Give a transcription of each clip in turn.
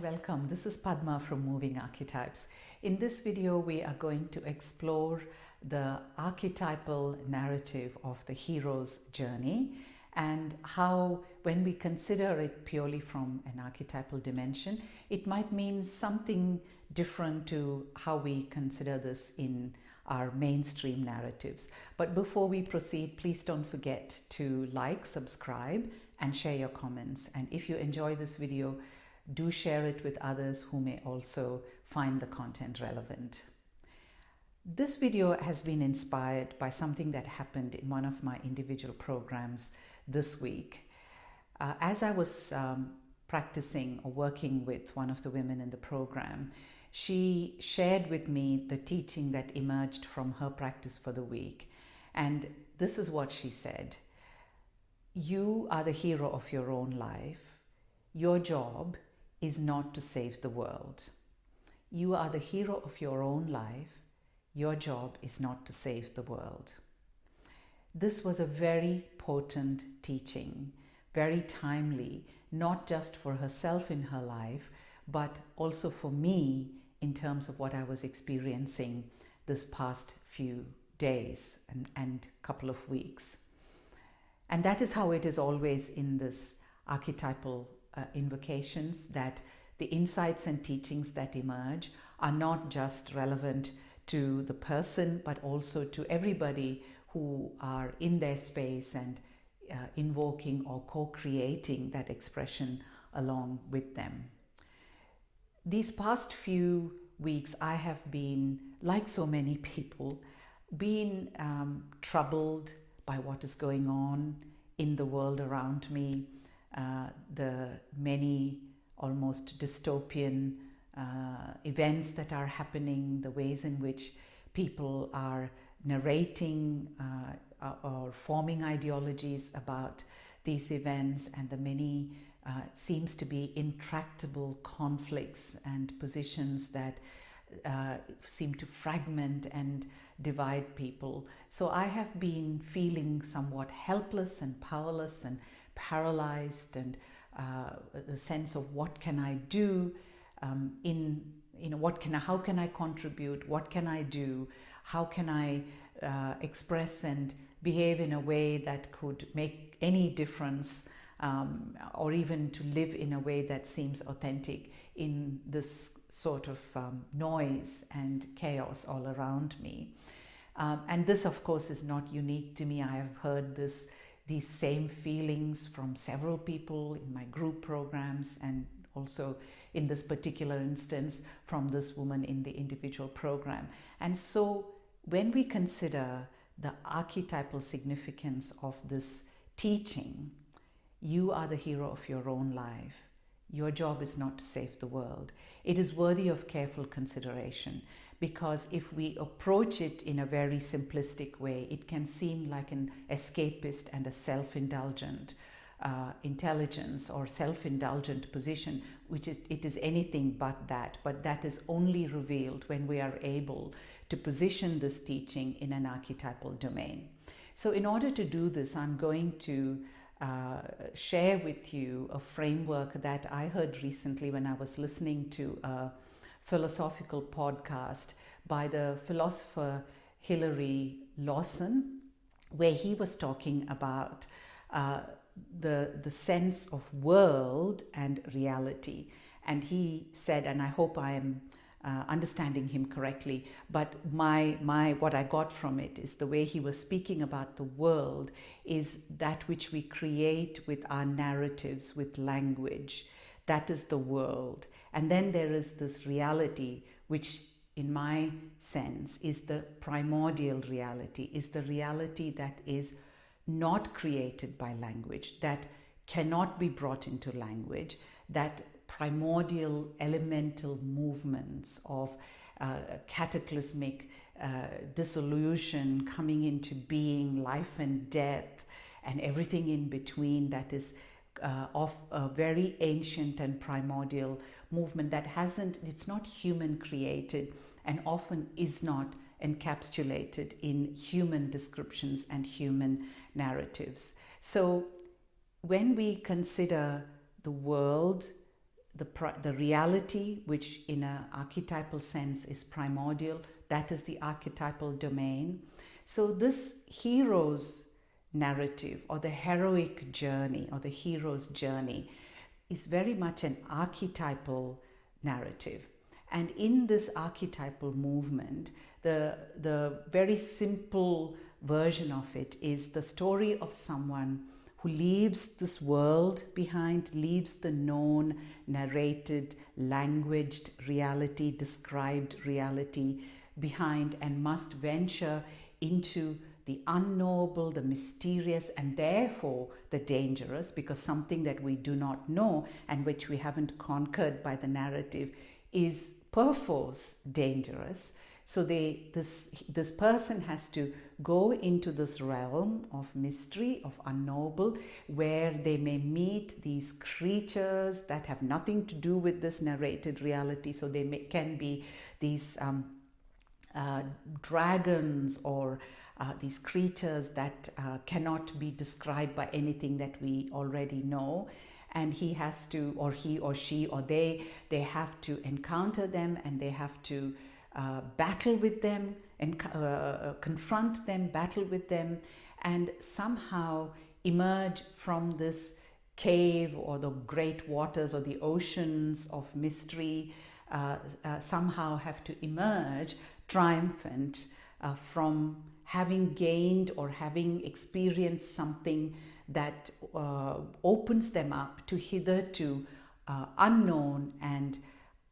welcome. This is Padma from Moving Archetypes. In this video, we are going to explore the archetypal narrative of the hero's journey and how, when we consider it purely from an archetypal dimension, it might mean something different to how we consider this in our mainstream narratives. But before we proceed, please don't forget to like, subscribe, and share your comments. And if you enjoy this video, do share it with others who may also find the content relevant. This video has been inspired by something that happened in one of my individual programs this week. As I was practicing or working with one of the women in the program, she shared with me the teaching that emerged from her practice for the week. And this is what she said. You are the hero of your own life. Your job is not to save the world. You are the hero of your own life. Your job is not to save the world. This was a very potent teaching, very timely, not just for herself in her life, but also for me in terms of what I was experiencing this past few days and couple of weeks. And that is how it is always in this archetypal invocations, that the insights and teachings that emerge are not just relevant to the person, but also to everybody who are in their space and invoking or co-creating that expression along with them. These past few weeks, I have been, like so many people, been troubled by what is going on in the world around me, the many almost dystopian events that are happening, the ways in which people are narrating or forming ideologies about these events, and the many seems to be intractable conflicts and positions that seem to fragment and divide people. So I have been feeling somewhat helpless and powerless and paralyzed, and the sense of what can I do, how can I contribute, what can I do, how can I express and behave in a way that could make any difference, or even to live in a way that seems authentic in this sort of noise and chaos all around me. And this, of course, is not unique to me. I have heard these same feelings from several people in my group programs, and also in this particular instance from this woman in the individual program. And so when we consider the archetypal significance of this teaching, you are the hero of your own life. Your job is not to save the world. It is worthy of careful consideration, because if we approach it in a very simplistic way, it can seem like an escapist and a self-indulgent intelligence or self-indulgent position, which it is anything but that is only revealed when we are able to position this teaching in an archetypal domain. So in order to do this, I'm going to share with you a framework that I heard recently when I was listening to a philosophical podcast by the philosopher Hilary Lawson, where he was talking about the sense of world and reality. And he said, and I hope I am understanding him correctly, but what I got from it is the way he was speaking about the world is that which we create with our narratives, with language. That is the world. And then there is this reality, which in my sense is the primordial reality, is the reality that is not created by language, that cannot be brought into language, that primordial elemental movements of cataclysmic dissolution coming into being, life and death, and everything in between, that is of a very ancient and primordial movement that it's not human created and often is not encapsulated in human descriptions and human narratives. So when we consider the world, the reality, which in an archetypal sense is primordial, that is the archetypal domain. So this hero's narrative, or the heroic journey, or the hero's journey, is very much an archetypal narrative. And in this archetypal movement, the very simple version of it is the story of someone who leaves this world behind, leaves the known, narrated, languaged reality, described reality behind, and must venture into the unknowable, the mysterious, and therefore the dangerous, because something that we do not know and which we haven't conquered by the narrative is perforce dangerous. So this person has to go into this realm of mystery, of unknowable, where they may meet these creatures that have nothing to do with this narrated reality. So they can be these dragons, or these creatures that cannot be described by anything that we already know. And he has to, or he or she or they have to encounter them, and they have to battle with them, and confront them, battle with them, and somehow emerge from this cave, or the great waters, or the oceans of mystery. Somehow have to emerge triumphant from having gained or having experienced something that opens them up to hitherto unknown and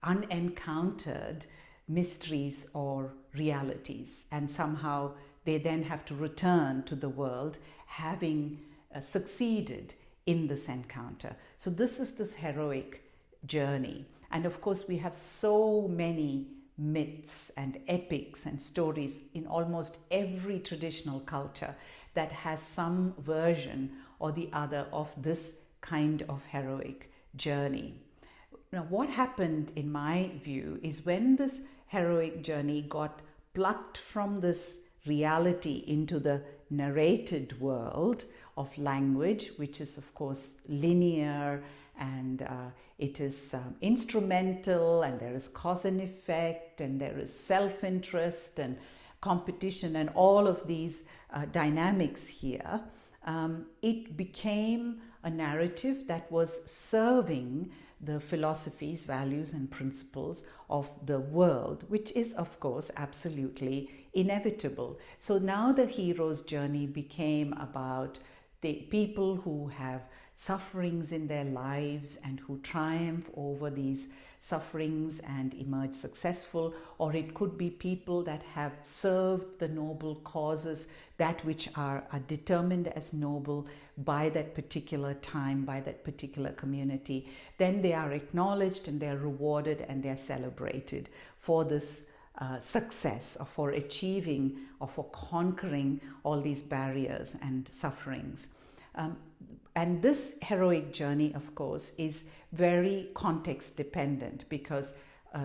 unencountered mysteries or realities. And somehow they then have to return to the world having succeeded in this encounter. So this is this heroic journey. And of course we have so many myths and epics and stories in almost every traditional culture that has some version or the other of this kind of heroic journey. Now, what happened in my view is when this heroic journey got plucked from this reality into the narrated world of language, which is of course linear, and it is instrumental, and there is cause and effect, and there is self-interest and competition, and all of these dynamics here, it became a narrative that was serving the philosophies, values, and principles of the world, which is, of course, absolutely inevitable. So now the hero's journey became about the people who have sufferings in their lives and who triumph over these sufferings and emerge successful, or it could be people that have served the noble causes, that which are determined as noble by that particular time, by that particular community. Then they are acknowledged and they are rewarded and they are celebrated for this success, or for achieving or for conquering all these barriers and sufferings. And this heroic journey, of course, is very context dependent, because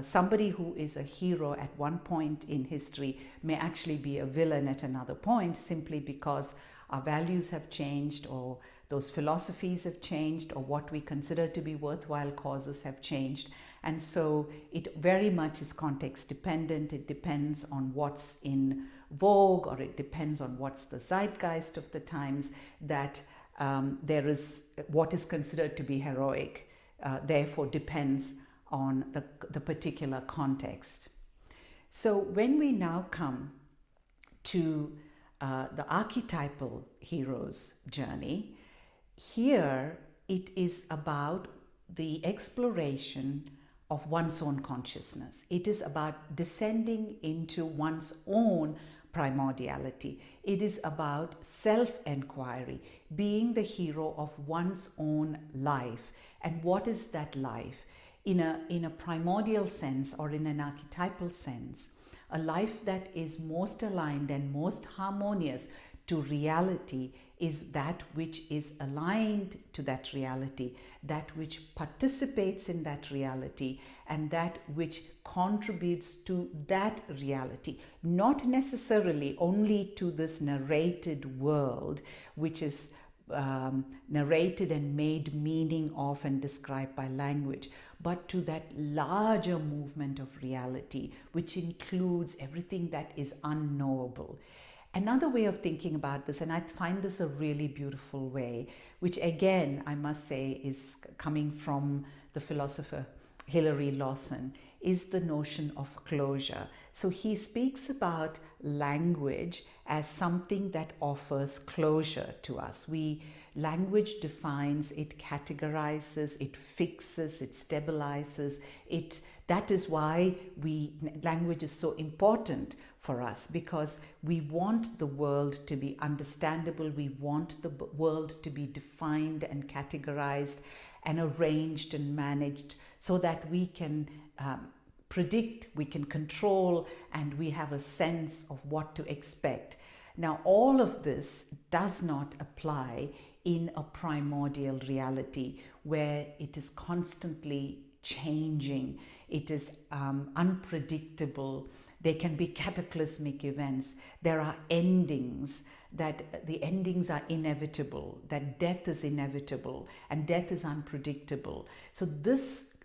somebody who is a hero at one point in history may actually be a villain at another point, simply because our values have changed, or those philosophies have changed, or what we consider to be worthwhile causes have changed. And so it very much is context dependent. It depends on what's in vogue, or it depends on what's the zeitgeist of the times, that there is what is considered to be heroic, therefore depends on the particular context. So when we now come to the archetypal hero's journey, here it is about the exploration of one's own consciousness. It is about descending into one's own primordiality. It is about self-enquiry, being the hero of one's own life. And what is that life? In a primordial sense, or in an archetypal sense, a life that is most aligned and most harmonious to reality is that which is aligned to that reality, that which participates in that reality, and that which contributes to that reality, not necessarily only to this narrated world, which is narrated and made meaning of and described by language, but to that larger movement of reality, which includes everything that is unknowable. Another way of thinking about this, and I find this a really beautiful way, which again, I must say, is coming from the philosopher Hilary Lawson, is the notion of closure. So he speaks about language as something that offers closure to us. Language defines, it categorizes, it fixes, it stabilizes. That is why language is so important for us, because we want the world to be understandable. We want the world to be defined and categorized and arranged and managed so that we can predict, we can control, and we have a sense of what to expect. Now, all of this does not apply in a primordial reality where it is constantly changing, it is unpredictable. There can be cataclysmic events. There are endings, that the endings are inevitable, that death is inevitable and death is unpredictable. So this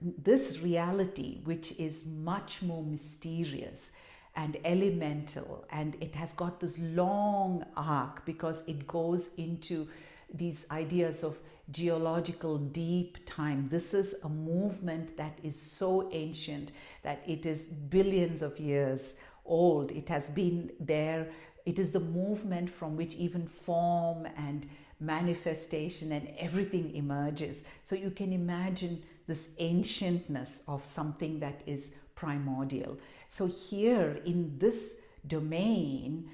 reality, which is much more mysterious and elemental, and it has got this long arc because it goes into these ideas of geological deep time. This is a movement that is so ancient that it is billions of years old. It has been there. It is the movement from which even form and manifestation and everything emerges. So you can imagine this ancientness of something that is primordial. So here in this domain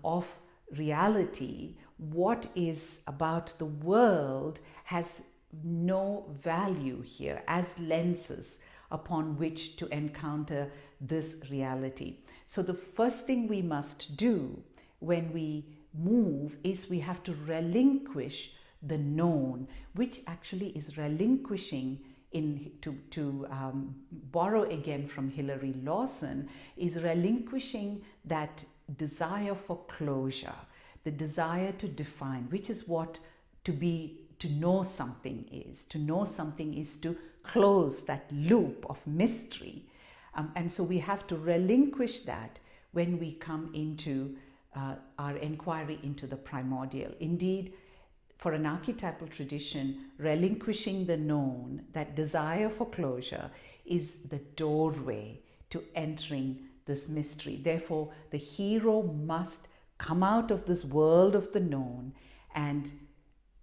of reality, what is about the world has no value here as lenses upon which to encounter this reality. So the first thing we must do when we move is we have to relinquish the known, which actually is relinquishing, to borrow again from Hilary Lawson, is relinquishing that desire for closure, the desire to define, which is what to know something is. To know something is to close that loop of mystery. And so we have to relinquish that when we come into our inquiry into the primordial. Indeed, for an archetypal tradition, relinquishing the known, that desire for closure, is the doorway to entering this mystery. Therefore, the hero must come out of this world of the known and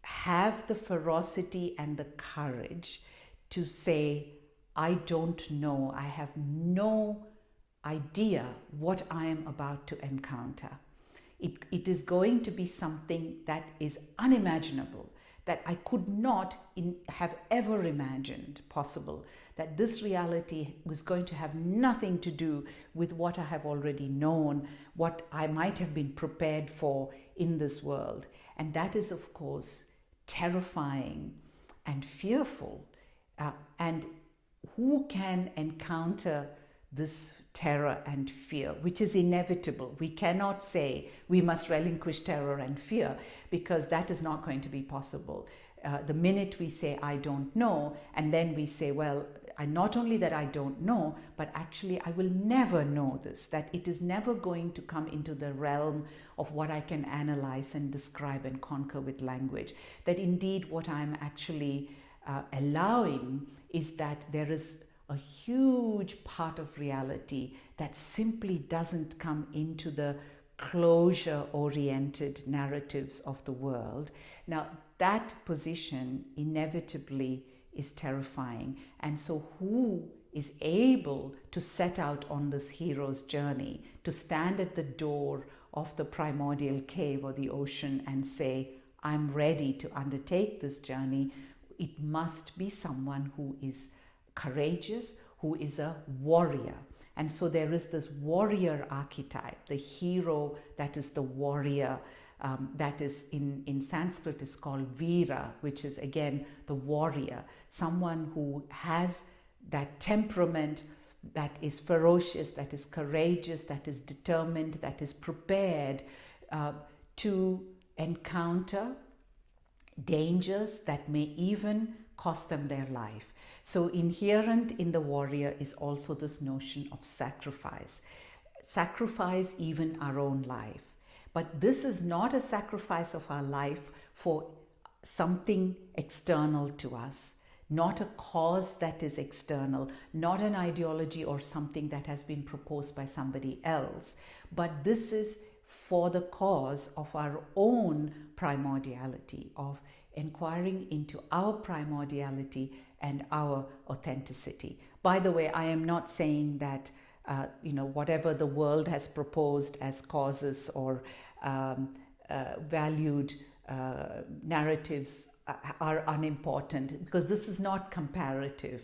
have the ferocity and the courage to say, I don't know, I have no idea what I am about to encounter. It is going to be something that is unimaginable, that I could not have ever imagined possible, that this reality was going to have nothing to do with what I have already known, what I might have been prepared for in this world. And that is, of course, terrifying and fearful. And who can encounter this terror and fear, which is inevitable? We cannot say we must relinquish terror and fear, because that is not going to be possible. The minute we say, I don't know, and then we say, well, not only that I don't know, but actually I will never know this, that it is never going to come into the realm of what I can analyze and describe and conquer with language. That indeed what I'm actually allowing is that there is a huge part of reality that simply doesn't come into the closure-oriented narratives of the world. Now, that position inevitably is terrifying. And so who is able to set out on this hero's journey, to stand at the door of the primordial cave or the ocean and say, I'm ready to undertake this journey? It must be someone who is courageous, who is a warrior. And so there is this warrior archetype, the hero that is the warrior, that is in Sanskrit is called Veera, which is again the warrior, someone who has that temperament, that is ferocious, that is courageous, that is determined, that is prepared to encounter dangers that may even cost them their life. So inherent in the warrior is also this notion of sacrifice. Sacrifice even our own life. But this is not a sacrifice of our life for something external to us, not a cause that is external, not an ideology or something that has been proposed by somebody else, but this is for the cause of our own primordiality, of inquiring into our primordiality and our authenticity. By the way, I am not saying that whatever the world has proposed as causes or valued narratives are unimportant, because this is not comparative.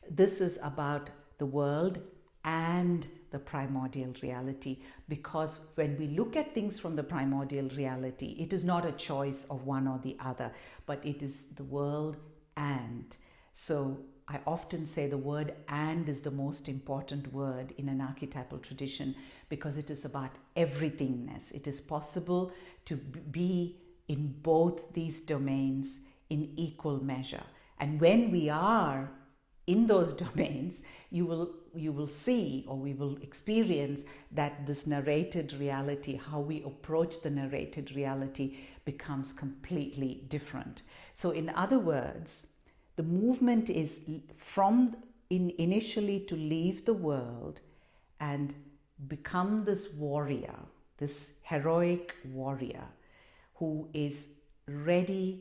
This is about the world and the primordial reality, because when we look at things from the primordial reality, it is not a choice of one or the other, but it is the world and. So I often say the word "and" is the most important word in an archetypal tradition, because it is about everythingness. It is possible to be in both these domains in equal measure. And when we are in those domains, you will see, or we will experience, that this narrated reality, how we approach the narrated reality, becomes completely different. So in other words, the movement is initially to leave the world and become this warrior, this heroic warrior who is ready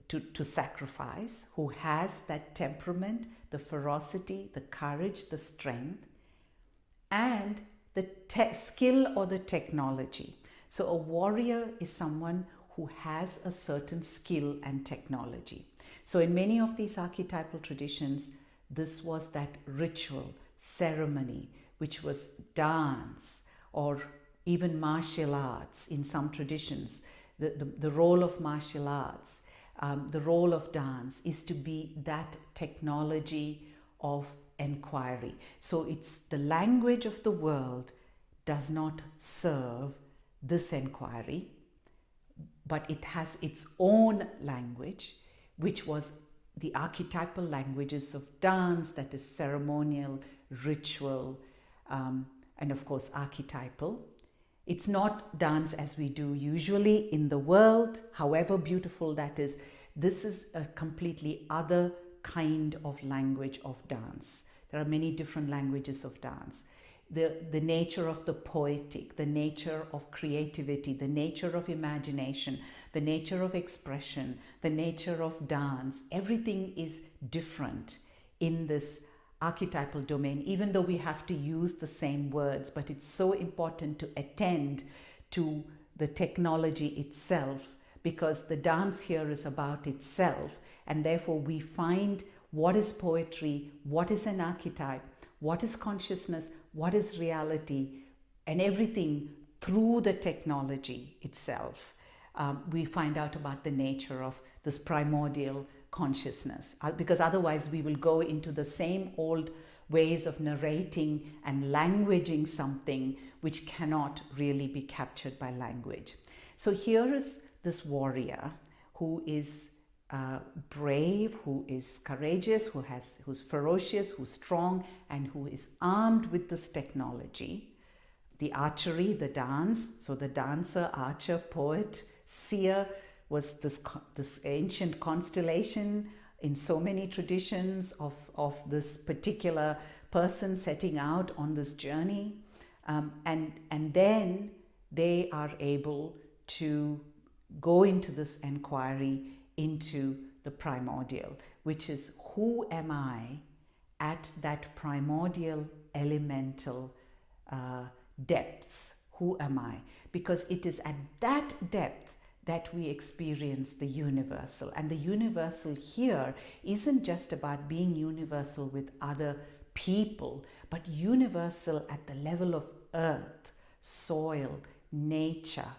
to sacrifice, who has that temperament, the ferocity, the courage, the strength, and the skill or the technology. So a warrior is someone who has a certain skill and technology. So in many of these archetypal traditions, this was that ritual, ceremony, which was dance or even martial arts in some traditions. The role of martial arts, the role of dance is to be that technology of enquiry. So it's the language of the world does not serve this enquiry, but it has its own language, which was the archetypal languages of dance, that is ceremonial, ritual, and of course archetypal. It's not dance as we do usually in the world, however beautiful that is. This is a completely other kind of language of dance. There are many different languages of dance. The nature of the poetic, the nature of creativity, the nature of imagination, the nature of expression, the nature of dance, everything is different in this archetypal domain, even though we have to use the same words. But it's so important to attend to the technology itself, because the dance here is about itself, and therefore we find what is poetry, what is an archetype, what is consciousness, what is reality, and everything through the technology itself. We find out about the nature of this primordial consciousness, because otherwise we will go into the same old ways of narrating and languaging something which cannot really be captured by language. So here is this warrior who is brave, who is courageous, who's ferocious, who's strong, and who is armed with this technology. The archery, the dance, so the dancer, archer, poet, seer was this ancient constellation in so many traditions of this particular person setting out on this journey. And then they are able to go into this inquiry into the primordial, which is, who am I at that primordial elemental depths? Who am I? Because it is at that depth that we experience the universal. And the universal here isn't just about being universal with other people, but universal at the level of earth, soil, nature,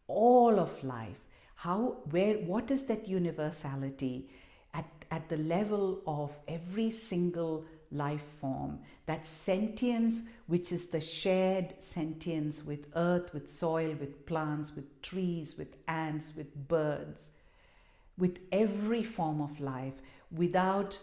all of life. What is that universality at the level of every single life form? That sentience, which is the shared sentience with earth, with soil, with plants, with trees, with ants, with birds, with every form of life, without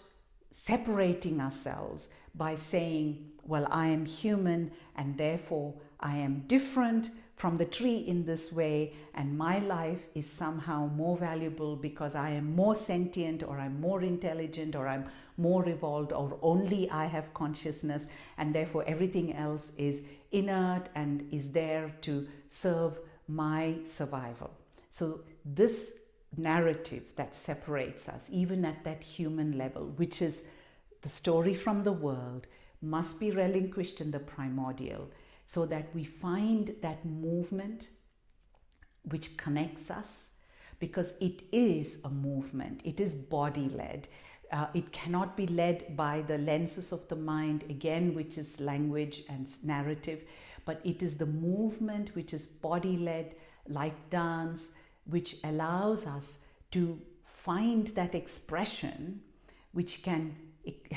separating ourselves by saying, well, I am human and therefore I am different from the tree in this way, and my life is somehow more valuable because I am more sentient, or I'm more intelligent, or I'm more evolved, or only I have consciousness, and therefore everything else is inert and is there to serve my survival. So this narrative that separates us, even at that human level, which is the story from the world, must be relinquished in the primordial, so that we find that movement which connects us, because it is a movement, it is body-led. It cannot be led by the lenses of the mind, again, which is language and narrative, but it is the movement which is body-led, like dance, which allows us to find that expression, which can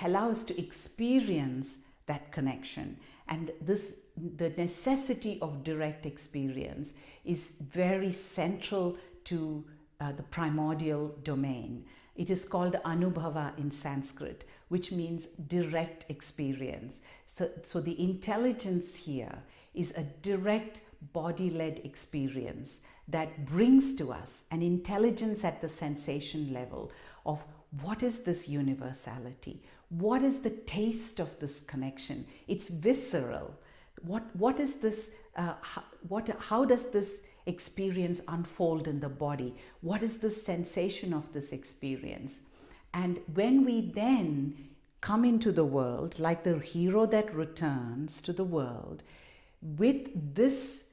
allow us to experience that connection. And the necessity of direct experience is very central to the primordial domain. It is called anubhava in Sanskrit, which means direct experience. So the intelligence here is a direct body-led experience that brings to us an intelligence at the sensation level of what is this universality? What is the taste of this connection? It's visceral. What is this? How does this experience unfold in the body? What is the sensation of this experience? And when we then come into the world, like the hero that returns to the world, with this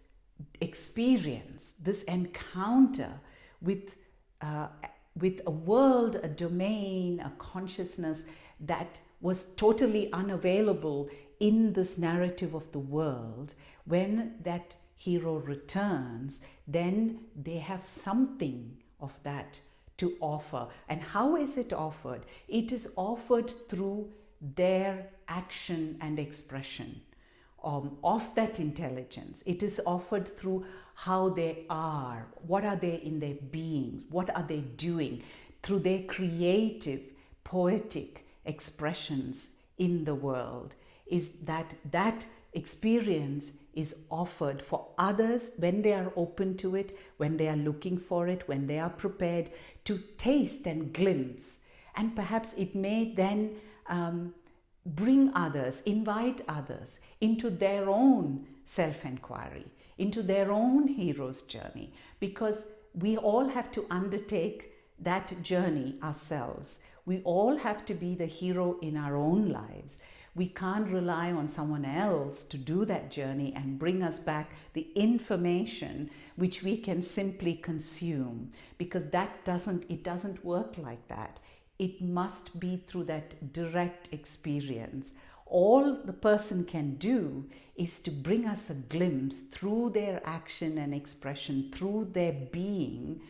experience, this encounter with a world, a domain, a consciousness that was totally unavailable in this narrative of the world, when that hero returns, then they have something of that to offer. And how is it offered? It is offered through their action and expression of that intelligence. It is offered through how they are, what are they in their beings, what are they doing, through their creative, poetic expressions in the world. Is that experience is offered for others when they are open to it, when they are looking for it, when they are prepared to taste and glimpse. And perhaps it may then bring others, invite others into their own self-inquiry, into their own hero's journey, because we all have to undertake that journey ourselves. We all have to be the hero in our own lives. We can't rely on someone else to do that journey and bring us back the information which we can simply consume, because it doesn't work like that. It must be through that direct experience. All the person can do is to bring us a glimpse through their action and expression, through their being.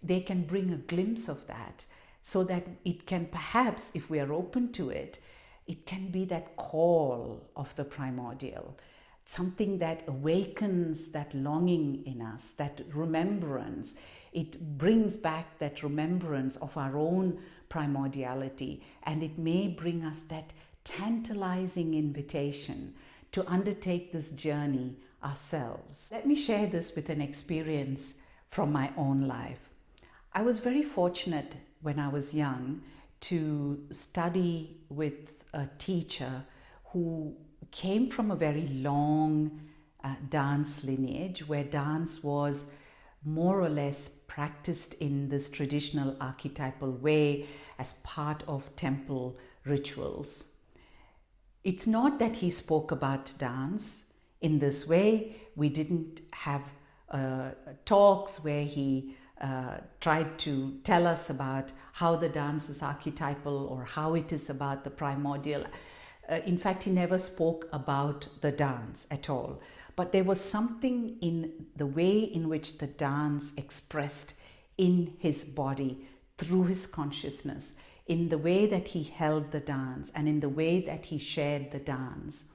They can bring a glimpse of that, so that it can perhaps, if we are open to it, it can be that call of the primordial, something that awakens that longing in us, that remembrance. It brings back that remembrance of our own primordiality, and it may bring us that tantalizing invitation to undertake this journey ourselves. Let me share this with an experience from my own life. I was very fortunate when I was young to study with a teacher who came from a very long dance lineage, where dance was more or less practiced in this traditional archetypal way as part of temple rituals. It's not that he spoke about dance in this way. We didn't have talks where he tried to tell us about how the dance is archetypal or how it is about the primordial. In fact, he never spoke about the dance at all. But there was something in the way in which the dance expressed in his body through his consciousness, in the way that he held the dance and in the way that he shared the dance,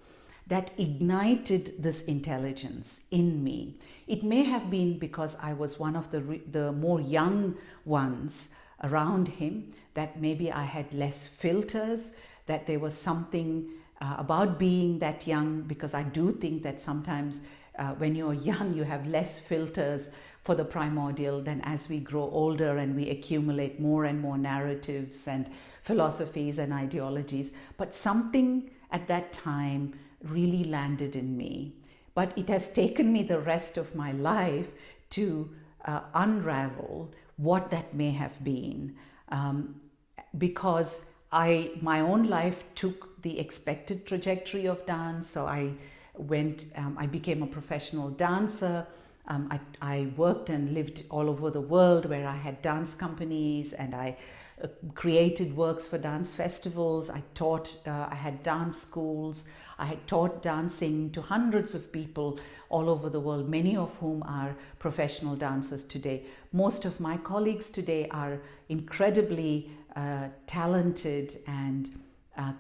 that ignited this intelligence in me. It may have been because I was one of the more young ones around him, that maybe I had less filters, that there was something about being that young, because I do think that sometimes when you're young, you have less filters for the primordial than as we grow older and we accumulate more and more narratives and philosophies and ideologies. But something at that time really landed in me. But it has taken me the rest of my life to unravel what that may have been, because my own life took the expected trajectory of dance. So I became a professional dancer. I worked and lived all over the world where I had dance companies, and I created works for dance festivals. I taught, I had dance schools. I had taught dancing to hundreds of people all over the world, many of whom are professional dancers today. Most of my colleagues today are incredibly talented and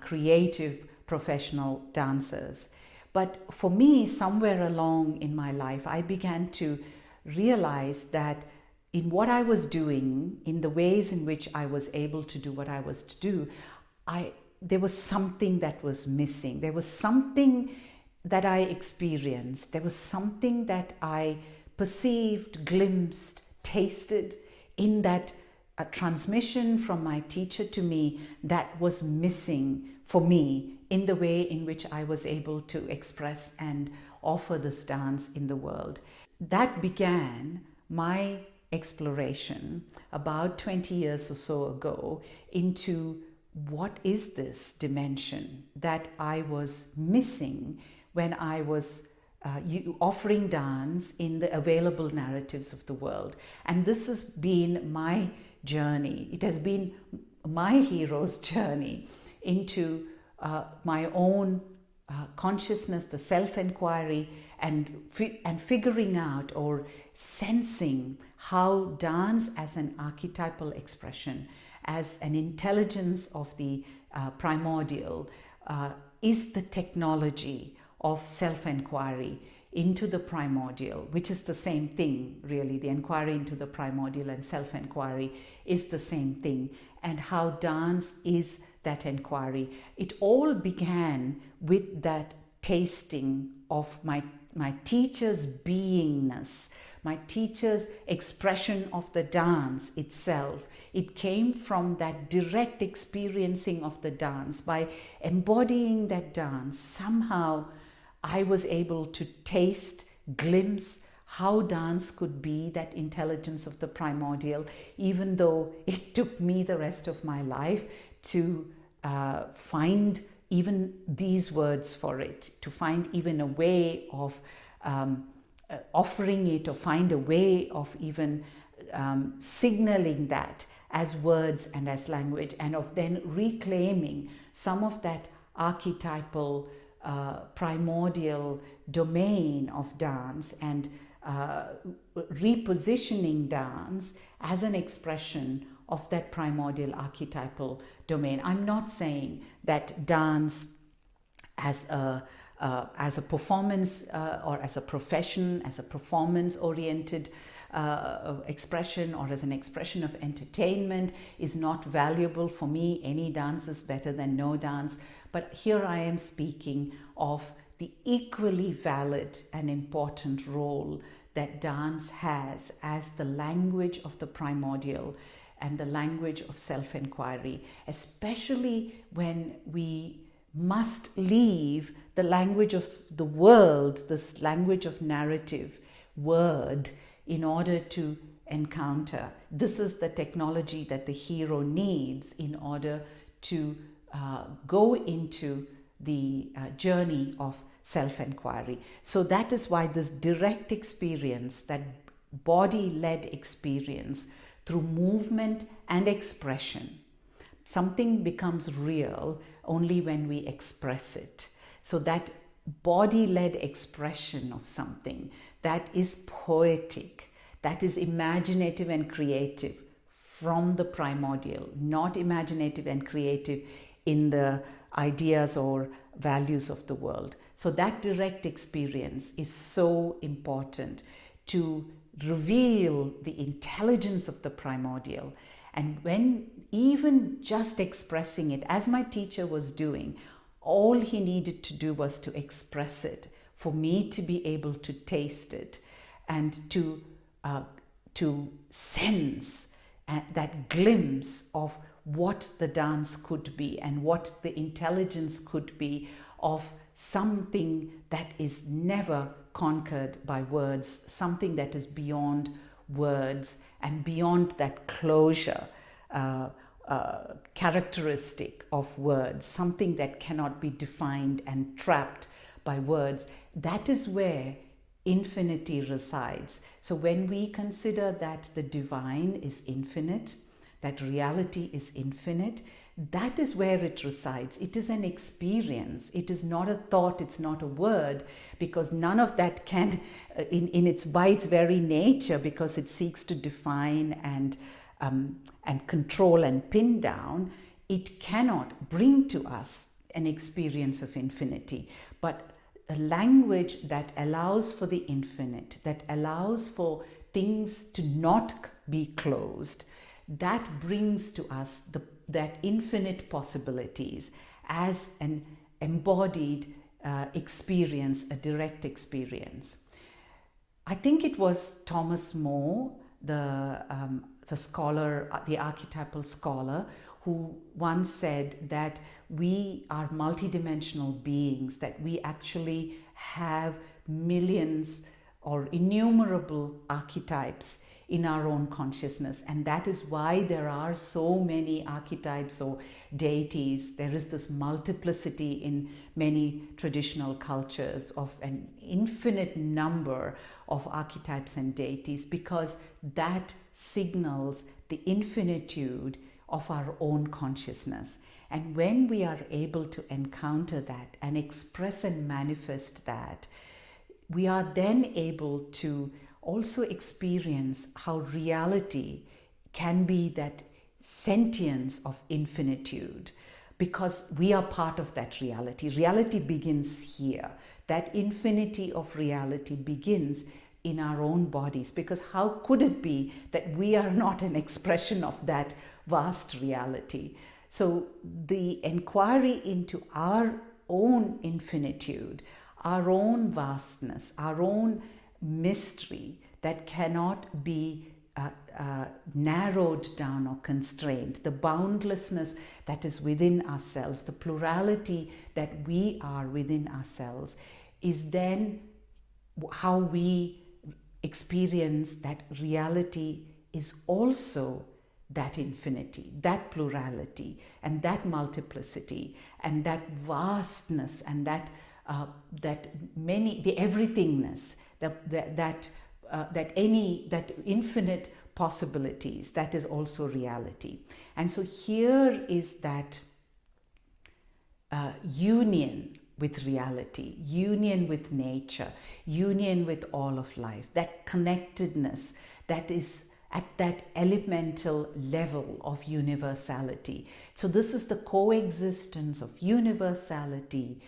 creative professional dancers. But for me, somewhere along in my life, I began to realize that in what I was doing, in the ways in which I was able to do what I was to do, there was something that was missing. There was something that I experienced. There was something that I perceived, glimpsed, tasted in that transmission from my teacher to me that was missing for me in the way in which I was able to express and offer this dance in the world. That began my exploration about 20 years or so ago into what is this dimension that I was missing when I was offering dance in the available narratives of the world. And this has been my journey. It has been my hero's journey into my own consciousness, the self-inquiry, and figuring out or sensing how dance as an archetypal expression, as an intelligence of the primordial, is the technology of self-inquiry into the primordial, which is the same thing, really. The inquiry into the primordial and self-inquiry is the same thing, and how dance is that inquiry. It all began with that tasting of my teacher's beingness, my teacher's expression of the dance itself. It came from that direct experiencing of the dance. By embodying that dance, somehow I was able to taste, glimpse how dance could be that intelligence of the primordial, even though it took me the rest of my life to find even these words for it, to find even a way of offering it, or find a way of even signaling that as words and as language, and of then reclaiming some of that archetypal primordial domain of dance and repositioning dance as an expression of that primordial archetypal domain. I'm not saying that dance as a performance or as a profession, as a performance-oriented expression, or as an expression of entertainment is not valuable. For me, any dance is better than no dance. But here I am speaking of the equally valid and important role that dance has as the language of the primordial and the language of self-inquiry, especially when we must leave the language of the world, this language of narrative, word, in order to encounter. This is the technology that the hero needs in order to go into the journey of self-inquiry. So that is why this direct experience, that body-led experience through movement and expression, something becomes real only when we express it. So that body-led expression of something that is poetic, that is imaginative and creative from the primordial, not imaginative and creative in the ideas or values of the world. So that direct experience is so important to reveal the intelligence of the primordial. And when even just expressing it, as my teacher was doing, all he needed to do was to express it, for me to be able to taste it and to sense that glimpse of what the dance could be and what the intelligence could be of something that is never conquered by words, something that is beyond words and beyond that closure characteristic of words, something that cannot be defined and trapped by words. That is where infinity resides. So when we consider that the divine is infinite, that reality is infinite, that is where it resides. It is an experience. It is not a thought. It's not a word, because none of that can, by its very nature, because it seeks to define and control and pin down, it cannot bring to us an experience of infinity. But a language that allows for the infinite, that allows for things to not be closed, that brings to us that infinite possibilities as an embodied experience, a direct experience. I think it was Thomas More, the scholar, the archetypal scholar, who once said that we are multidimensional beings, that we actually have millions or innumerable archetypes in our own consciousness. And that is why there are so many archetypes or deities. There is this multiplicity in many traditional cultures of an infinite number of archetypes and deities, because that signals the infinitude of our own consciousness. And when we are able to encounter that and express and manifest that, we are then able to also experience how reality can be that sentience of infinitude, because we are part of that reality. Reality begins here. That infinity of reality begins in our own bodies, because how could it be that we are not an expression of that vast reality? So the inquiry into our own infinitude, our own vastness, our own mystery that cannot be narrowed down or constrained, the boundlessness that is within ourselves, the plurality that we are within ourselves, is then how we experience that reality is also that infinity, that plurality, and that multiplicity, and that vastness, and that the everythingness, that infinite possibilities, that is also reality. And so here is that union with reality, union with nature, union with all of life, that connectedness that is at that elemental level of universality. So this is the coexistence of universality,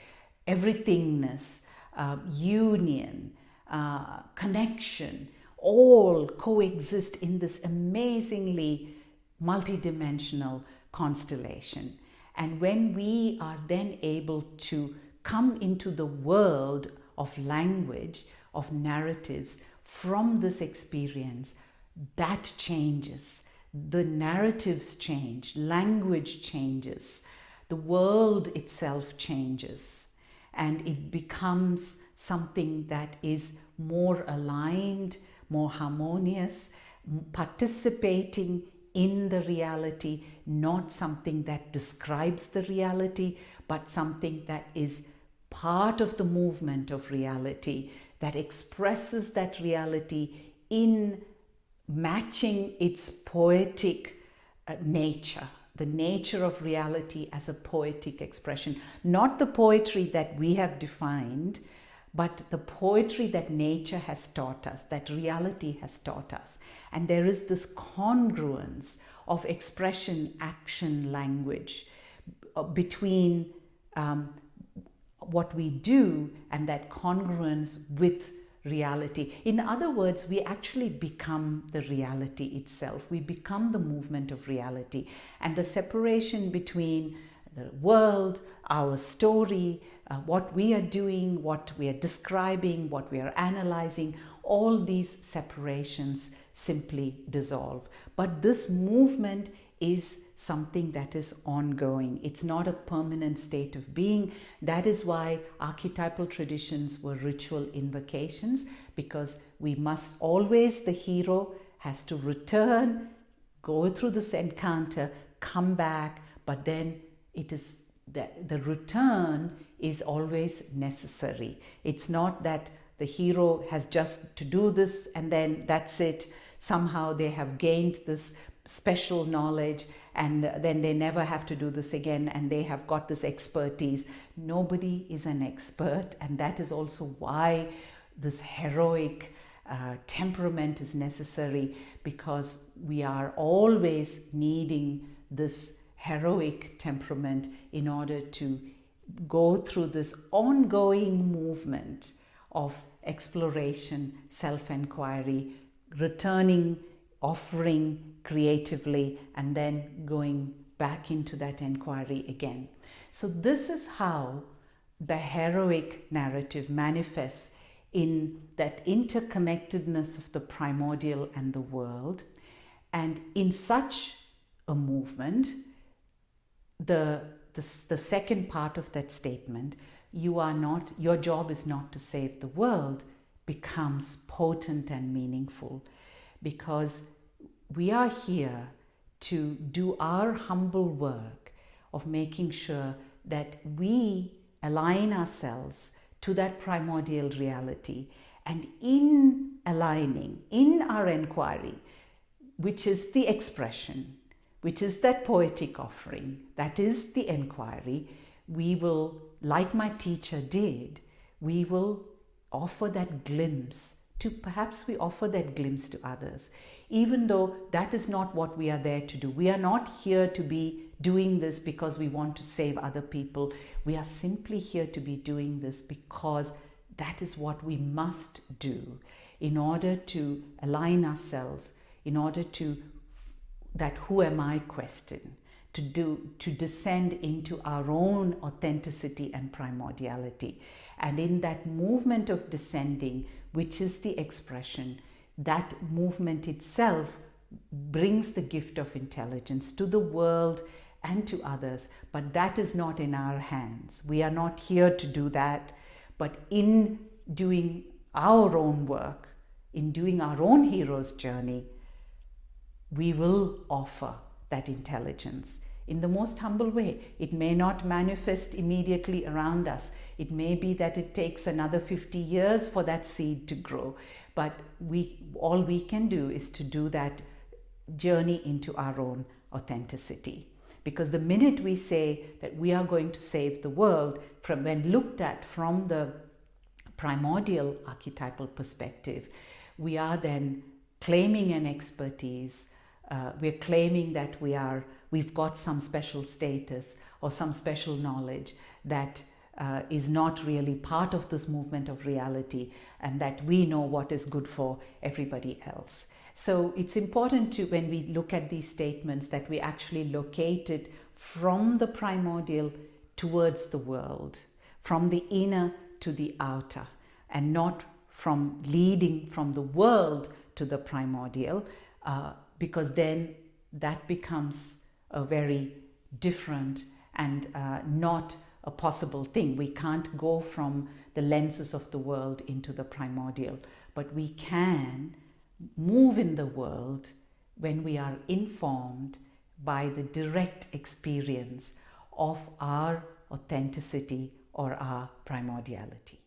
everythingness, union, connection, all coexist in this amazingly multidimensional constellation. And when we are then able to come into the world of language, of narratives from this experience, that changes. The narratives change, language changes, the world itself changes, and it becomes something that is more aligned, more harmonious, participating in the reality, not something that describes the reality, but something that is part of the movement of reality, that expresses that reality in matching its poetic nature, the nature of reality as a poetic expression, not the poetry that we have defined, but the poetry that nature has taught us, that reality has taught us. And there is this congruence of expression, action, language between what we do and that congruence with reality. In other words, we actually become the reality itself. We become the movement of reality. And the separation between the world, our story, what we are doing, what we are describing, what we are analyzing, all these separations simply dissolve. But this movement is something that is ongoing. It's not a permanent state of being. That is why archetypal traditions were ritual invocations, because we must always, the hero has to return, go through this encounter, come back, but then it is the return is always necessary. It's not that the hero has just to do this and then that's it. Somehow they have gained this special knowledge and then they never have to do this again and they have got this expertise. Nobody is an expert, and that is also why this heroic temperament is necessary, because we are always needing this heroic temperament in order to go through this ongoing movement of exploration, self-inquiry, returning, offering creatively, and then going back into that inquiry again. So this is how the heroic narrative manifests in that interconnectedness of the primordial and the world. And in such a movement, the second part of that statement, your job is not to save the world, becomes potent and meaningful, because we are here to do our humble work of making sure that we align ourselves to that primordial reality. And in aligning, in our inquiry, which is the expression, which is that poetic offering, that is the inquiry, we will, like my teacher did, we will offer that glimpse to, perhaps we offer that glimpse to others, even though that is not what we are there to do. We are not here to be doing this because we want to save other people. We are simply here to be doing this because that is what we must do in order to align ourselves, in order to that who am I question, to descend into our own authenticity and primordiality. And in that movement of descending, which is the expression, that movement itself brings the gift of intelligence to the world and to others. But that is not in our hands. We are not here to do that. But in doing our own work, in doing our own hero's journey, we will offer that intelligence in the most humble way. It may not manifest immediately around us. It may be that it takes another 50 years for that seed to grow. But all we can do is to do that journey into our own authenticity. Because the minute we say that we are going to save the world, when looked at from the primordial archetypal perspective, we are then claiming an expertise. We're claiming that we've got some special status or some special knowledge that is not really part of this movement of reality, and that we know what is good for everybody else. So it's important to, when we look at these statements, that we actually locate it from the primordial towards the world, from the inner to the outer, and not from leading from the world to the primordial, because then that becomes a very different and not a possible thing. We can't go from the lenses of the world into the primordial, but we can move in the world when we are informed by the direct experience of our authenticity or our primordiality.